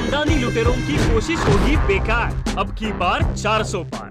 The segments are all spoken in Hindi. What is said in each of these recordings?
खानदानी लुटेरों की कोशिश होगी बेकार। अब की बार 400 पार।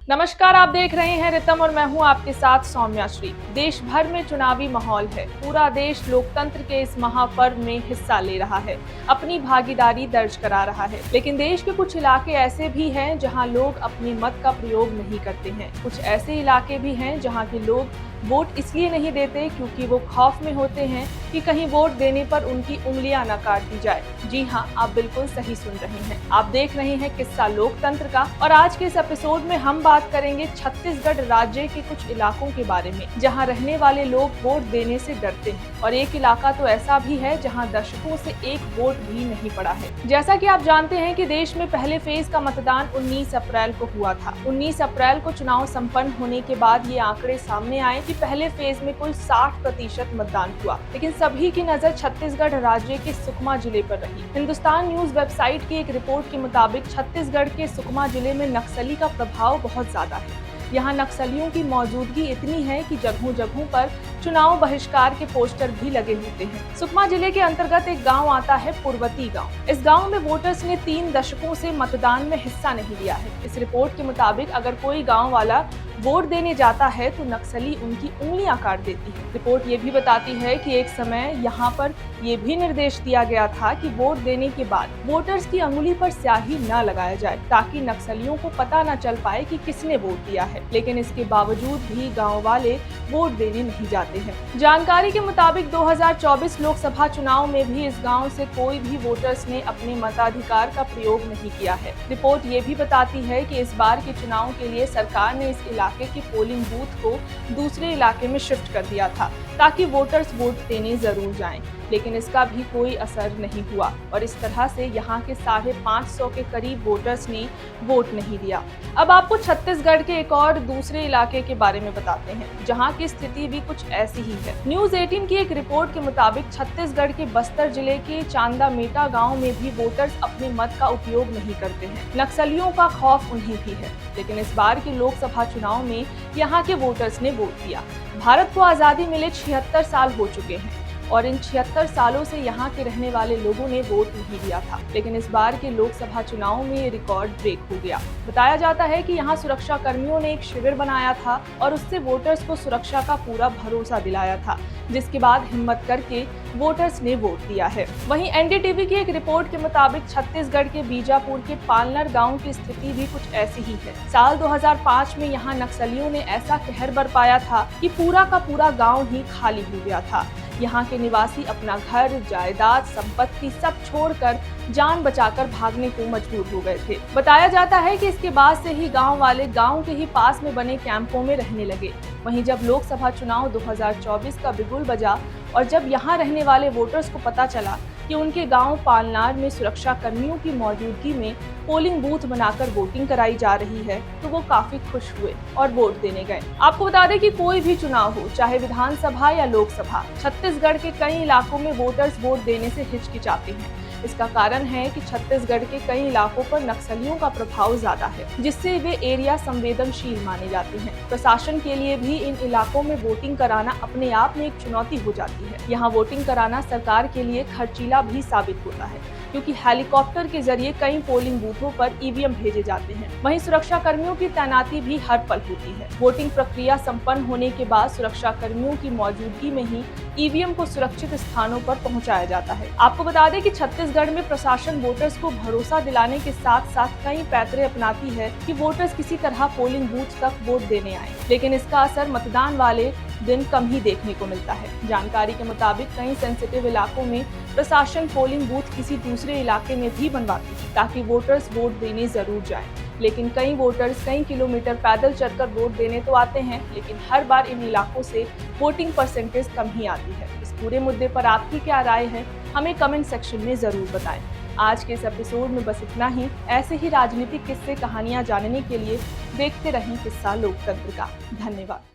नमस्कार, आप देख रहे हैं रितम और मैं हूं आपके साथ सौम्या श्री। देश भर में चुनावी माहौल है। पूरा देश लोकतंत्र के इस महापर्व में हिस्सा ले रहा है, अपनी भागीदारी दर्ज करा रहा है। लेकिन देश के कुछ इलाके ऐसे भी हैं जहां लोग अपने मत का प्रयोग नहीं करते हैं। कुछ ऐसे इलाके भी हैं जहां के लोग वोट इसलिए नहीं देते क्योंकि वो खौफ में होते हैं कि कहीं वोट देने पर उनकी उंगलियां न काट दी जाए। जी हाँ, आप बिल्कुल सही सुन रहे हैं। आप देख रहे हैं किस्सा लोकतंत्र का और आज के इस एपिसोड में हम बात करेंगे छत्तीसगढ़ राज्य के कुछ इलाकों के बारे में जहां रहने वाले लोग वोट देने से डरते हैं। और एक इलाका तो ऐसा भी है जहां दशकों से एक वोट भी नहीं पड़ा है। जैसा कि आप जानते हैं कि देश में पहले फेज का मतदान 19 अप्रैल को हुआ था। 19 अप्रैल को चुनाव संपन्न होने के बाद ये आंकड़े सामने आए कि पहले फेज में कुल 60% मतदान हुआ। लेकिन सभी की नजर छत्तीसगढ़ राज्य के सुकमा जिले पर रही। हिंदुस्तान न्यूज वेबसाइट की एक रिपोर्ट के मुताबिक छत्तीसगढ़ के सुकमा जिले में नक्सली का प्रभाव बहुत ज्यादा है। यहाँ नक्सलियों की मौजूदगी इतनी है कि जगहों जगहों पर चुनाव बहिष्कार के पोस्टर भी लगे होते हैं। सुकमा जिले के अंतर्गत एक गांव आता है पुरवती गांव। इस गांव में वोटर्स ने 3 दशकों से मतदान में हिस्सा नहीं लिया है। इस रिपोर्ट के मुताबिक अगर कोई गांव वाला वोट देने जाता है तो नक्सली उनकी उंगलियां काट देती है। रिपोर्ट ये भी बताती है कि एक समय यहाँ पर ये भी निर्देश दिया गया था कि वोट देने के बाद वोटर्स की अंगुली पर स्याही न लगाया जाए ताकि नक्सलियों को पता न चल पाए कि किसने वोट दिया है। लेकिन इसके बावजूद भी गाँव वाले वोट देने नहीं जाते हैं। जानकारी के मुताबिक 2024 लोकसभा चुनाव में भी इस गाँव से कोई भी वोटर्स ने अपने मताधिकार का प्रयोग नहीं किया है। रिपोर्ट ये भी बताती है कि इस बार के चुनाव के लिए सरकार ने इस इलाके के पोलिंग बूथ को दूसरे इलाके में शिफ्ट कर दिया था ताकि वोटर्स वोट देने जरूर जाएं। लेकिन इसका भी कोई असर नहीं हुआ और इस तरह से यहाँ के 550 के करीब वोटर्स ने वोट नहीं दिया। अब आपको छत्तीसगढ़ के एक और दूसरे इलाके के बारे में बताते हैं जहाँ की स्थिति भी कुछ ऐसी ही है। न्यूज 18 की एक रिपोर्ट के मुताबिक छत्तीसगढ़ के बस्तर जिले के चांदामेटा गाँव में भी वोटर्स अपने मत का उपयोग नहीं करते हैं। नक्सलियों का खौफ उन्हें भी है। लेकिन इस बार के लोकसभा चुनाव में यहाँ के वोटर्स ने वोट दिया। भारत को आजादी मिले 76 साल हो चुके हैं और इन 76 सालों से यहाँ के रहने वाले लोगों ने वोट नहीं दिया था। लेकिन इस बार के लोकसभा चुनाव में ये रिकॉर्ड ब्रेक हो गया। बताया जाता है कि यहाँ सुरक्षा कर्मियों ने एक शिविर बनाया था और उससे वोटर्स को सुरक्षा का पूरा भरोसा दिलाया था, जिसके बाद हिम्मत करके वोटर्स ने वोट दिया है। वहीं एनडीटीवी की एक रिपोर्ट के मुताबिक छत्तीसगढ़ के बीजापुर के पालनर गांव की स्थिति भी कुछ ऐसी ही है। साल 2005 में यहाँ नक्सलियों ने ऐसा कहर बरपाया था कि पूरा का पूरा गांव ही खाली हो गया था। यहाँ के निवासी अपना घर, जायदाद, संपत्ति सब छोड़कर जान बचाकर भागने को मजबूर हो गए थे। बताया जाता है कि इसके बाद से ही गांव वाले गांव के ही पास में बने कैंपों में रहने लगे। वहीं जब लोकसभा चुनाव 2024 का बिगुल बजा और जब यहाँ रहने वाले वोटर्स को पता चला कि उनके गांव पालनार में सुरक्षा कर्मियों की मौजूदगी में पोलिंग बूथ बनाकर वोटिंग कराई जा रही है तो वो काफी खुश हुए और वोट देने गए। आपको बता दें कि कोई भी चुनाव हो, चाहे विधानसभा या लोकसभा, छत्तीसगढ़ के कई इलाकों में वोटर्स वोट देने से हिचकिचाते हैं। इसका कारण है कि छत्तीसगढ़ के कई इलाकों पर नक्सलियों का प्रभाव ज्यादा है, जिससे वे एरिया संवेदनशील माने जाते हैं। प्रशासन के लिए भी इन इलाकों में वोटिंग कराना अपने आप में एक चुनौती हो जाती है। यहाँ वोटिंग कराना सरकार के लिए खर्चीला भी साबित होता है क्योंकि हेलीकॉप्टर के जरिए कई पोलिंग बूथों पर ईवीएम भेजे जाते हैं। वहीं सुरक्षा कर्मियों की तैनाती भी हर पल होती है। वोटिंग प्रक्रिया संपन्न होने के बाद सुरक्षा कर्मियों की मौजूदगी में ही ईवीएम को सुरक्षित स्थानों पर पहुंचाया जाता है। आपको बता दें कि छत्तीसगढ़ में प्रशासन वोटर्स को भरोसा दिलाने के साथ साथ कई पैतरे अपनाती है कि वोटर्स किसी तरह पोलिंग बूथ तक वोट देने आए। लेकिन इसका असर मतदान वाले दिन कम ही देखने को मिलता है। जानकारी के मुताबिक कई सेंसिटिव इलाकों में प्रशासन पोलिंग बूथ किसी दूसरे इलाके में भी बनवाती है ताकि वोटर्स वोट देने जरूर जाएं। लेकिन कई वोटर्स कई किलोमीटर पैदल चलकर वोट देने तो आते हैं, लेकिन हर बार इन इलाकों से वोटिंग परसेंटेज कम ही आती है। इस पूरे मुद्दे पर आपकी क्या राय है, हमें कमेंट सेक्शन में जरूर बताएं। आज के इस एपिसोड में बस इतना ही। ऐसे ही राजनीतिक किस्से, कहानियां जानने के लिए देखते रहें किस्सा लोकतंत्र का। धन्यवाद।